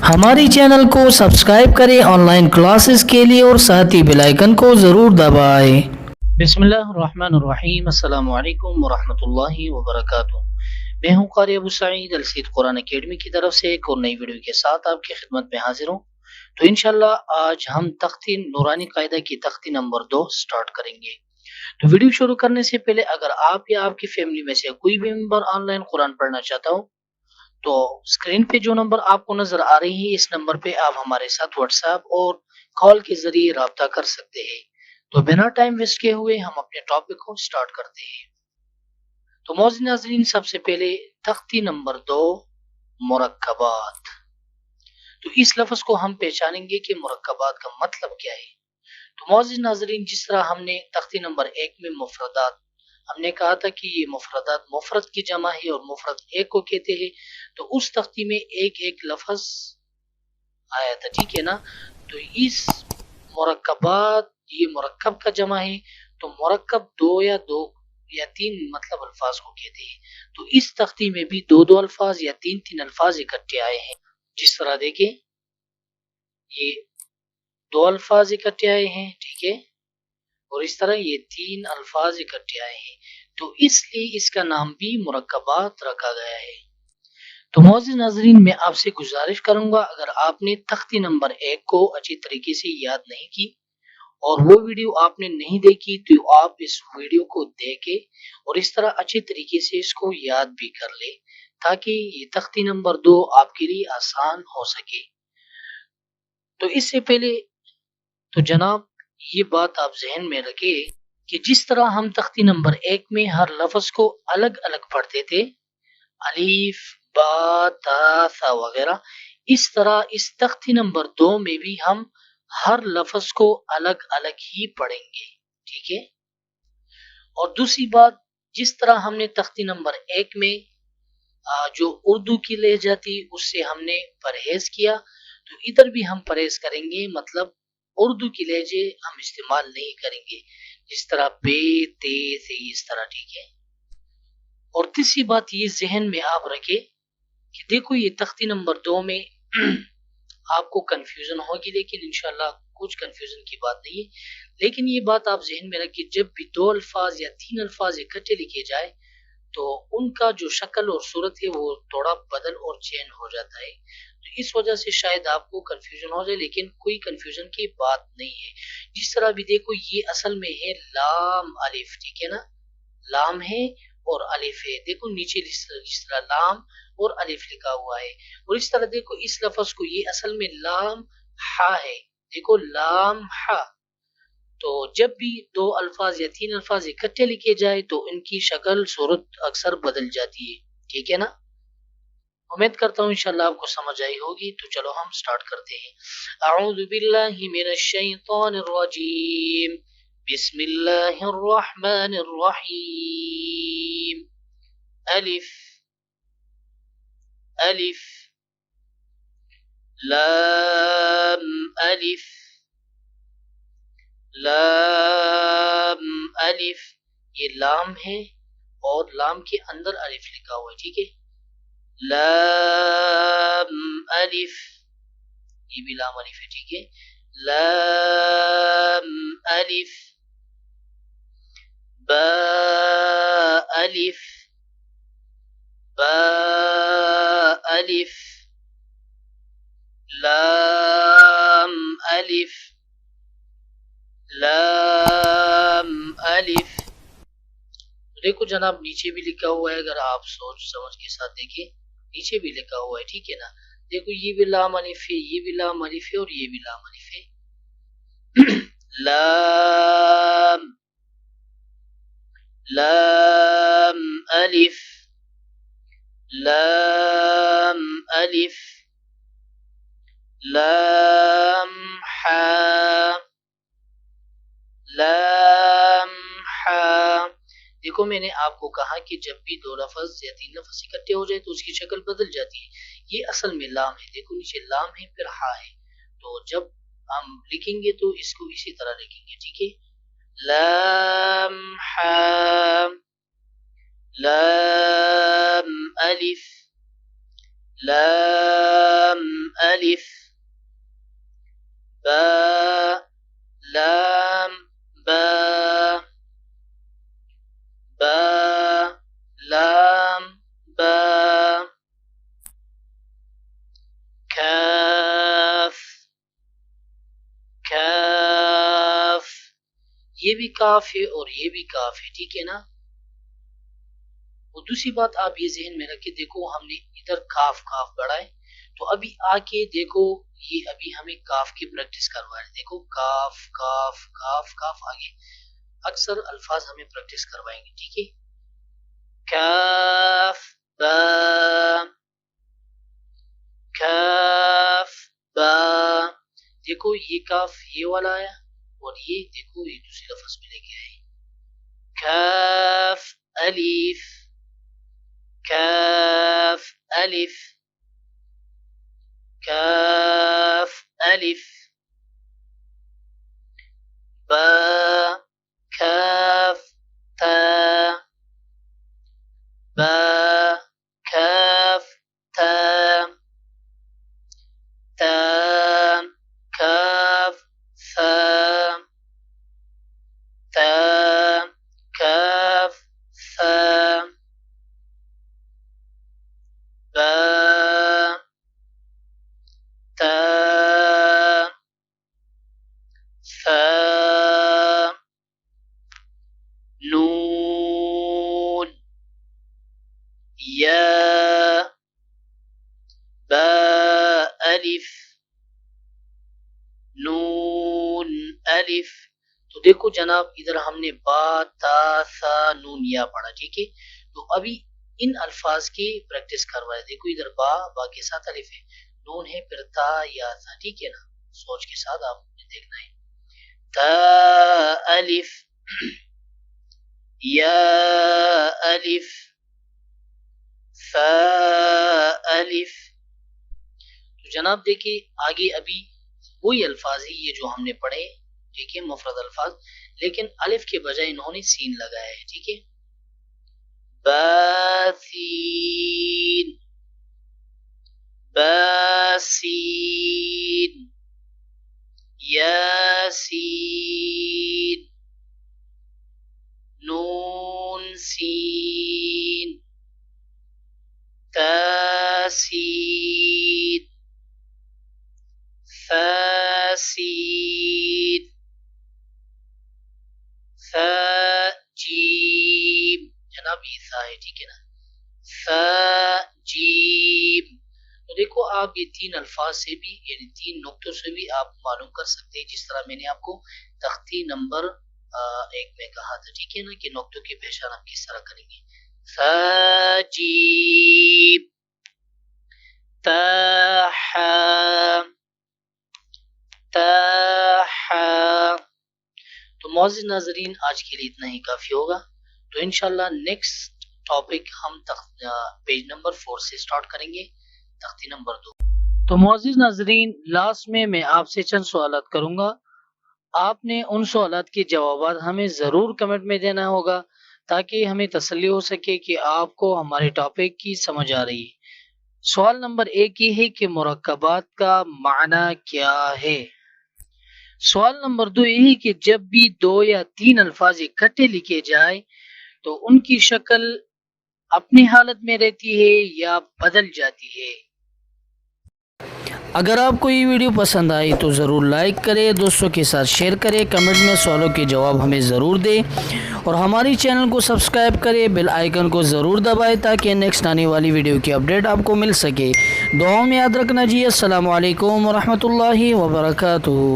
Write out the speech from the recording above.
हमारी चैनल को सब्सक्राइब करें ऑनलाइन क्लासेस के लिए और साथ ही बेल आइकन को ज़रूर दबाएं। बिस्मिल्लाहिर्रहमानिर्रहीम, अस्सलामु अलैकुम वरहमतुल्लाहि वबरकातुहू। मैं हूँ क़ारी अबू सईद अलसीद कुरान अकेडमी की तरफ से एक और नई वीडियो के साथ आपकी खिदमत में हाजिर हूँ। तो इंशाल्लाह आज हम तख्ती नूरानी कायदा की तख्ती नंबर 2 स्टार्ट करेंगे। तो वीडियो शुरू करने से पहले अगर आप या आपकी फैमिली में से कोई भी मेंबर ऑनलाइन कुरान पढ़ना चाहता हो तो स्क्रीन पे जो नंबर आपको नजर आ रही है इस नंबर पे आप हमारे साथ व्हाट्सएप और कॉल के जरिए राब्ता कर सकते हैं। तो बिना टाइम वेस्ट किए हुए हम अपने टॉपिक को स्टार्ट करते हैं। तो मौजूद नाज़रीन, सबसे पहले तख्ती नंबर 2 मुरक्कबात। तो इस लफ्ज को हम पहचानेंगे कि मुरक्कबात का मतलब क्या है। तो मौजूद नाज़रीन, जिस तरह हमने तख्ती नंबर 1 में मुफरदात हमने कहा था कि ये मुफरदात मुफरद की जमा है और मुफरद एक को कहते हैं, तो उस तख्ती में एक एक लफ्ज आया था, ठीक है ना। तो इस मुरक्कबात, ये मुरक्कब का जमा है, तो मुरक्कब दो या तीन मतलब अल्फाज को कहते हैं। तो इस तख्ती में भी दो अल्फाज या तीन अल्फाज इकट्ठे आए हैं। जिस तरह देखें, ये दो अल्फाज इकट्ठे आए हैं, ठीक है, और इस तरह ये तीन अल्फाज इकट्ठे आए हैं, तो इसलिए इसका नाम भी मुरक्कबात रखा गया है। तो मौजूद नाजरीन, मैं आपसे गुजारिश करूंगा, अगर आपने तख्ती नंबर 1 को अच्छी तरीके से याद नहीं की और वो वीडियो आपने नहीं देखी, तो आप इस वीडियो को देखे और इस तरह अच्छे तरीके से इसको याद भी कर ले, ताकि ये तख्ती नंबर 2 आपके लिए आसान हो सके। तो इससे पहले तो जनाब, ये बात आप जहन में रखें कि जिस तरह हम तख्ती नंबर 1 में हर लफ्ज को अलग अलग पढ़ते थे, अलीफ बा ता सा वगैरह, इस तरह इस तख्ती नंबर 2 में भी हम हर लफ्ज को अलग अलग ही पढ़ेंगे, ठीक है। और दूसरी बात, जिस तरह हमने तख्ती नंबर 1 में जो उर्दू की लहजा थी उससे हमने परहेज किया, तो इधर भी हम परहेज करेंगे, मतलब उर्दू की लहजे हम इस्तेमाल नहीं करेंगे, जिस तरह बे ते से, इस तरह, ठीक है। और तीसरी बात ये जहन में आप रखें कि देखो, ये तख्ती नंबर 2 में आपको कंफ्यूजन होगी, लेकिन इंशाल्लाह कुछ कंफ्यूजन की बात नहीं है। लेकिन ये बात आप जहन में रखें, जब भी दो अल्फाज या तीन अल्फाज इकट्ठे लिखे जाए तो उनका जो शक्ल और सूरत है वो थोड़ा बदल और चेंज हो जाता है। तो इस वजह से शायद आपको कंफ्यूजन हो जाए, लेकिन कोई कंफ्यूजन की बात नहीं है। जिस तरह भी देखो, ये असल में है लाम अलिफ, ठीक है ना, लाम है और अलिफ है। देखो नीचे जिस तरह लाम और अलिफ लिखा हुआ है, और इस तरह देखो इस लफ्ज को, ये असल में लाम हा है, देखो लाम हा। तो जब भी दो अल्फाज या तीन अल्फाज इकट्ठे लिखे जाए तो इनकी शक्ल सूरत अक्सर बदल जाती है, ठीक है ना। उम्मीद करता हूँ इंशाल्लाह आपको समझ आई होगी। तो चलो हम स्टार्ट करते हैं। अऊज़ु बिल्लाहि मिनश शैतानिर रजीम, बिस्मिल्लाहिर रहमानिर रहीम। अलिफ अलिफ लाम अलिफ लाम अलिफ, ये लाम है और लाम के अंदर अलिफ लिखा हुआ है, ठीक है। लाम अलिफ, ये भी लाम अलिफ है, ठीक है। लाम अलिफ बा अलिफ बा अलिफ लाम अलिफ लाम अलिफ। देखो जनाब, नीचे भी लिखा हुआ है, अगर आप सोच समझ के साथ देखें, नीचे भी लिखा हुआ है, ठीक है ना। देखो ये भी लाम अलिफ है, ये भी लाम अलिफ है और ये भी लाम अलिफ है। लाम लाम अलिफ लाम अलिफ लाम हा लाम हा। देखो मैंने आपको कहा कि जब भी दो लफ्ज या तीन लफ्ज इकट्ठे हो जाए तो उसकी शक्ल बदल जाती है। ये असल में लाम है, देखो नीचे लाम है फिर हा है, तो जब हम लिखेंगे तो इसको इसी तरह लिखेंगे, ठीक है। लाम हा लाम अलिफ लाम अलिफ الف با لام با با لام با کاف کاف، یہ بھی کاف ہے اور یہ بھی کاف ہے، ٹھیک ہے نا۔ اور دوسری بات آپ یہ ذہن میں رکھیں، دیکھو ہم نے ادھر کاف کاف پڑھا ہے، تو ابھی آ کے دیکھو یہ ابھی ہمیں کاف کی پریکٹس کروا ہے، دیکھو کاف کاف کاف کاف، آگے اکثر الفاظ ہمیں پریکٹس کروائیں گے، ٹھیک ہے۔ کاف با کاف با، دیکھو یہ کاف یہ والا آیا اور یہ دیکھو یہ دوسری لفظ میں لے کے آئے، کاف الف کاف الف کاف الف با کاف تا با کاف تا تا کاف ثا تا کاف ثا با تا ثا نون یا با الف نون الف، تو دیکھو جناب ادھر ہم نے با تا ثا نون یا پڑھا، ٹھیک ہے۔ تو ابھی ان الفاظ کی پریکٹس کروائے، دیکھو ادھر با با کے ساتھ الف ہے، نون ہے، پھر تا یا تھا، ٹھیک ہے نا، سوچ کے ساتھ آپ نے دیکھنا ہے۔ تا الف یا الف ثا الف، تو جناب دیکھیے آگے ابھی وہی الفاظ ہی یہ جو ہم نے پڑھے، ٹھیک ہے، مفرد الفاظ، لیکن الف کے بجائے انہوں نے سین لگایا ہے، ٹھیک ہے۔ باسین باسین یاسین نون سین تاسین ثاسین ثاجیم، جناب یہ ثا ہے، ٹھیک ہے نا، ثاجیم۔ تو دیکھو آپ یہ تین الفاظ سے بھی یعنی تین نقطوں سے بھی آپ معلوم کر سکتے ہیں، جس طرح میں نے آپ کو تختی نمبر 1 میں کہا تھا، ٹھیک ہے نا، کہ نقطوں کی پہچان ہم کس طرح کریں گے۔ ثاجیم تاحا تاحا۔ تو معزز ناظرین آج کے لیے اتنا ہی کافی ہوگا، تو انشاءاللہ نیکسٹ ٹاپک ہم پیج نمبر 4 سے سٹارٹ کریں گے، تختی نمبر 2۔ تو معزز ناظرین لاسٹ میں آپ سے چند سوالات کروں گا، آپ نے ان سوالات کے جوابات ہمیں ضرور کمنٹ میں دینا ہوگا تاکہ ہمیں تسلی ہو سکے کہ آپ کو ہمارے ٹاپک کی سمجھ آ رہی ہے۔ سوال نمبر 1 یہ ہے کہ مرکبات کا معنی کیا ہے۔ سوال نمبر 2 یہ ہے کہ جب بھی 2 یا 3 الفاظ اکٹھے لکھے جائیں تو ان کی شکل اپنی حالت میں رہتی ہے یا بدل جاتی ہے۔ اگر آپ کو یہ ویڈیو پسند آئی تو ضرور لائک کریں، دوستوں کے ساتھ شیئر کریں، کمنٹ میں سوالوں کے جواب ہمیں ضرور دیں اور ہماری چینل کو سبسکرائب کریں، بیل آئیکن کو ضرور دبائیں تاکہ نیکسٹ آنے والی ویڈیو کی اپڈیٹ آپ کو مل سکے۔ دعاؤں میں یاد رکھنا جی۔ السلام علیکم ورحمۃ اللہ وبرکاتہ۔